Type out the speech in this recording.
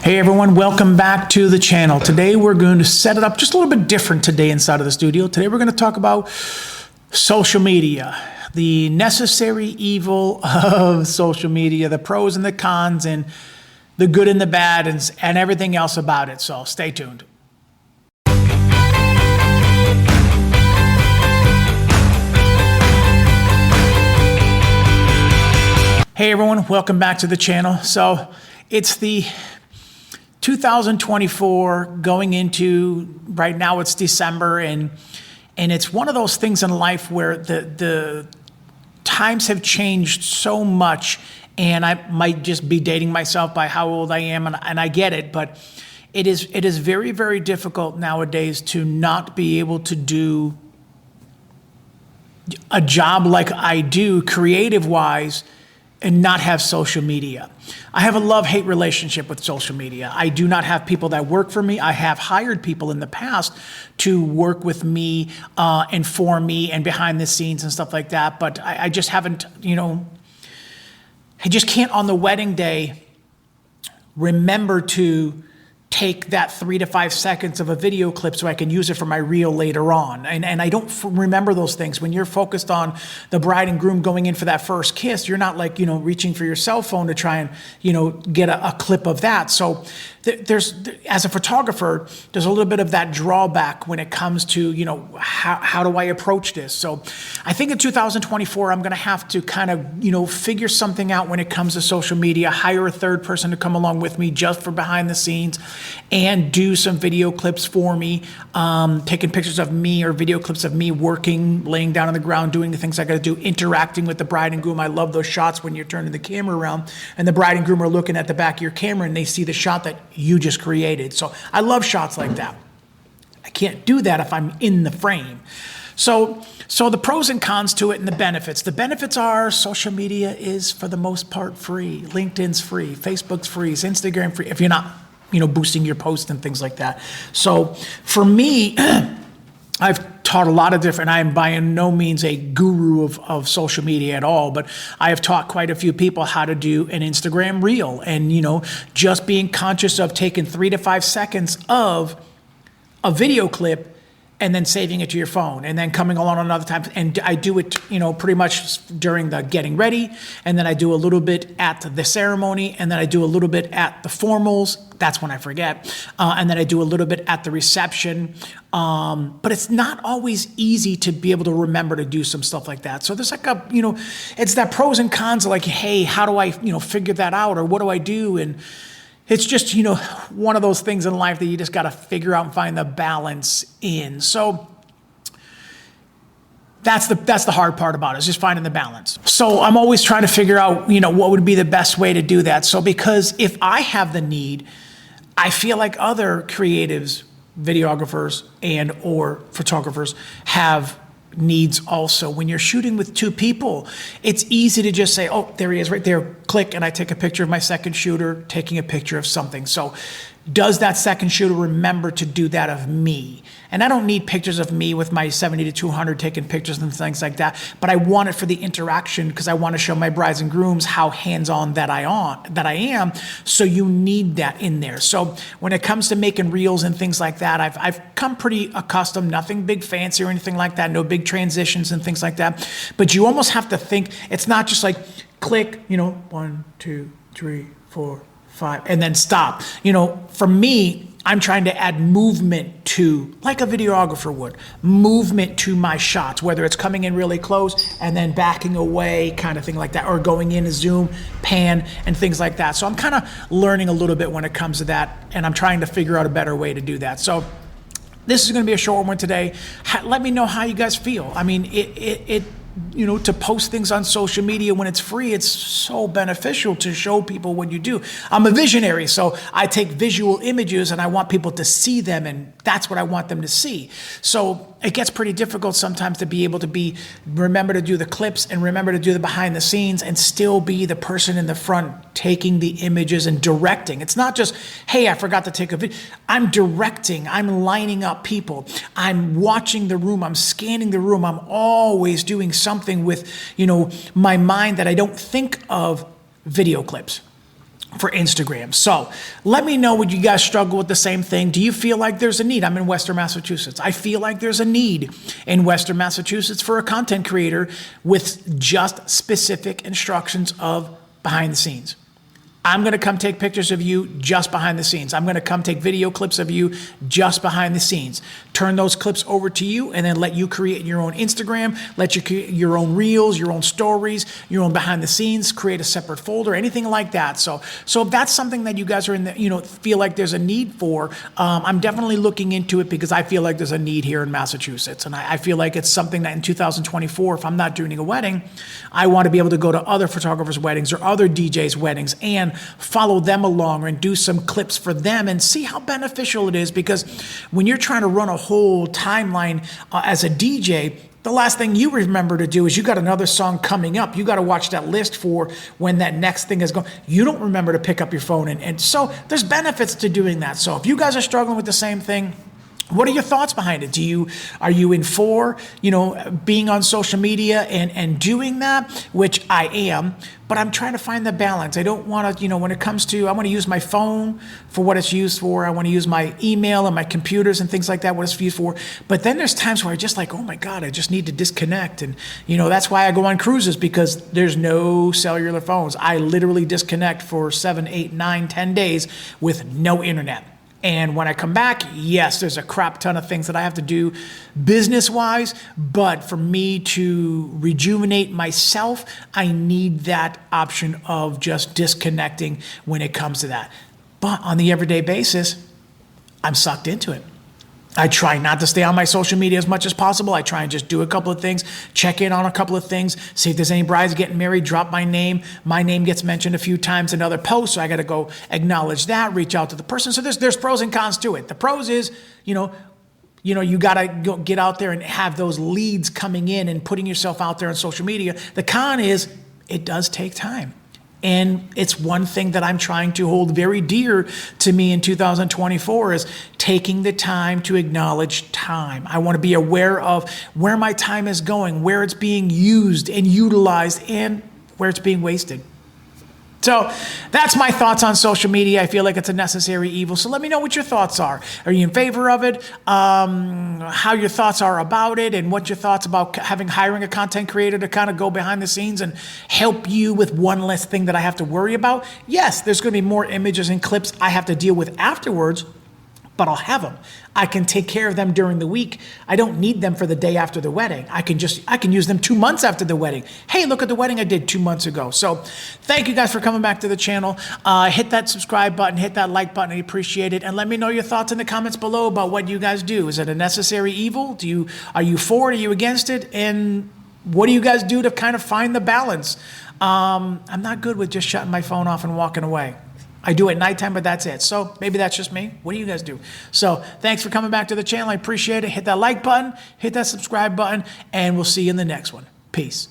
Hey everyone, welcome back to the channel. Today we're going to set it up just a little bit different today inside of the studio. Today we're going to talk about social media, the necessary evil of social media, the pros and the cons, and the good and the bad, and everything else about it. So stay tuned. Hey everyone, welcome back to the channel. So it's the 2024 going into, right now it's December, and it's one of those things in life where the times have changed so much, and I might just be dating myself by how old I am, and I get it, but it is very, very difficult nowadays to not be able to do a job like I do creative-wise and not have social media. I have a love-hate relationship with social media. I do not have people that work for me. I have hired people in the past to work with me and for me and behind the scenes and stuff like that, but I just haven't, I just can't on the wedding day remember to take that 3 to 5 seconds of a video clip so I can use it for my reel later on. And I don't remember those things. When you're focused on the bride and groom going in for that first kiss, you're not like, reaching for your cell phone to try and, get a clip of that. So as a photographer, there's a little bit of that drawback when it comes to, how do I approach this? So I think in 2024, I'm going to have to kind of, figure something out when it comes to social media, hire a third person to come along with me just for behind the scenes, and do some video clips for me, taking pictures of me or video clips of me working, laying down on the ground, doing the things I got to do, interacting with the bride and groom. I love those shots when you're turning the camera around and the bride and groom are looking at the back of your camera and they see the shot that you just created. So I love shots like that. I can't do that if I'm in the frame. So the pros and cons to it and the benefits. The benefits are social media is for the most part free. LinkedIn's free, Facebook's free, Instagram free, if you're not boosting your posts and things like that. So for me, I've taught a lot of different, I am by no means a guru of social media at all, but I have taught quite a few people how to do an Instagram reel, and just being conscious of taking 3 to 5 seconds of a video clip and then saving it to your phone and then coming along another time. And I do it, pretty much during the getting ready. And then I do a little bit at the ceremony. And then I do a little bit at the formals. That's when I forget. And then I do a little bit at the reception. But it's not always easy to be able to remember to do some stuff like that. So there's like it's that pros and cons of like, hey, how do I, figure that out? Or what do I do? And it's just, one of those things in life that you just got to figure out and find the balance in. So that's the hard part about it, is just finding the balance. So I'm always trying to figure out, what would be the best way to do that. So because if I have the need, I feel like other creatives, videographers and or photographers have needs also. When you're shooting with 2 people, it's easy to just say, oh, there he is right there, click, and I take a picture of my second shooter taking a picture of something. So does that second shooter remember to do that of me? And I don't need pictures of me with my 70 to 200 taking pictures and things like that, but I want it for the interaction because I want to show my brides and grooms how hands-on that I am. So you need that in there. So when it comes to making reels and things like that, I've come pretty accustomed, nothing big fancy or anything like that, no big transitions and things like that. But you almost have to think, it's not just like click, 1, 2, 3, 4, 5, and then stop. For me, I'm trying to add movement to, like a videographer would, movement to my shots, whether it's coming in really close and then backing away, kind of thing like that, or going in a zoom, pan, and things like that. So I'm kind of learning a little bit when it comes to that, and I'm trying to figure out a better way to do that. So this is going to be a short one today. Let me know how you guys feel. I mean, to post things on social media when it's free, it's so beneficial to show people what you do. I'm a visionary, so I take visual images and I want people to see them, and that's what I want them to see. So it gets pretty difficult sometimes to be able to remember to do the clips and remember to do the behind the scenes and still be the person in the front taking the images and directing. It's not just, hey, I forgot to take a video. I'm directing, I'm lining up people, I'm watching the room, I'm scanning the room, I'm always doing something with, my mind that I don't think of video clips. for Instagram. So let me know, would you guys struggle with the same thing? Do you feel like there's a need? I'm in Western Massachusetts. I feel like there's a need in Western Massachusetts for a content creator with just specific instructions of behind the scenes. I'm going to come take pictures of you just behind the scenes. I'm going to come take video clips of you just behind the scenes. Turn those clips over to you and then let you create your own Instagram, let you create your own reels, your own stories, your own behind the scenes, create a separate folder, anything like that. So if that's something that you guys are in the, feel like there's a need for, I'm definitely looking into it because I feel like there's a need here in Massachusetts. And I feel like it's something that in 2024, if I'm not doing a wedding, I want to be able to go to other photographers' weddings or other DJs' weddings and follow them along and do some clips for them and see how beneficial it is, because when you're trying to run a whole timeline as a DJ, the last thing you remember to do is you got another song coming up. You got to watch that list for when that next thing is going. You don't remember to pick up your phone. And so there's benefits to doing that. So if you guys are struggling with the same thing, what are your thoughts behind it? Are you in for, being on social media and doing that, which I am, but I'm trying to find the balance. I don't want to, when it comes to, I want to use my phone for what it's used for. I want to use my email and my computers and things like that, what it's used for. But then there's times where I just like, oh my God, I just need to disconnect. And, that's why I go on cruises, because there's no cellular phones. I literally disconnect for 7, 8, 9, 10 days with no internet. And when I come back, yes, there's a crap ton of things that I have to do business-wise, but for me to rejuvenate myself, I need that option of just disconnecting when it comes to that. But on the everyday basis, I'm sucked into it. I try not to stay on my social media as much as possible. I try and just do a couple of things, check in on a couple of things, see if there's any brides getting married, drop my name. My name gets mentioned a few times in other posts, so I got to go acknowledge that, reach out to the person. So there's pros and cons to it. The pros is, you got to go get out there and have those leads coming in and putting yourself out there on social media. The con is it does take time. And it's one thing that I'm trying to hold very dear to me in 2024 is taking the time to acknowledge time. I want to be aware of where my time is going, where it's being used and utilized, and where it's being wasted. So that's my thoughts on social media. I feel like it's a necessary evil. So let me know what your thoughts are. Are you in favor of it? How your thoughts are about it, and what your thoughts about hiring a content creator to kind of go behind the scenes and help you with one less thing that I have to worry about. Yes, there's going to be more images and clips I have to deal with afterwards, but I'll have them. I can take care of them during the week. I don't need them for the day after the wedding. I can use them 2 months after the wedding. Hey, look at the wedding I did 2 months ago. So thank you guys for coming back to the channel. Hit that subscribe button, hit that like button. I appreciate it. And let me know your thoughts in the comments below about what you guys do. Is it a necessary evil? Are you for it? Are you against it? And what do you guys do to kind of find the balance? I'm not good with just shutting my phone off and walking away. I do at nighttime, but that's it. So maybe that's just me. What do you guys do? So thanks for coming back to the channel. I appreciate it. Hit that like button, hit that subscribe button, and we'll see you in the next one. Peace.